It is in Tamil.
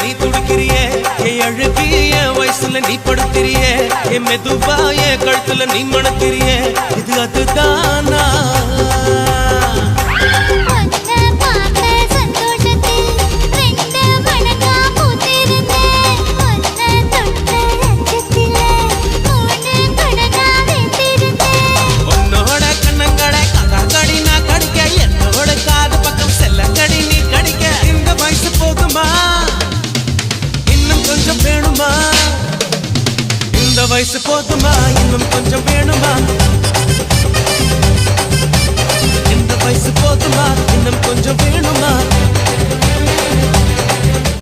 நீ துடிக்கிறியே அழுகி என் வயசுல நீ படுத்திரியே மெதுவா என் கழுத்துல நீ மணக்கிறியே இது அதுதானா இந்த வயசு போதுமா இன்னும் கொஞ்சம் வேணுமா இந்த வயசு போதுமா இன்னும் கொஞ்சம் வேணுமா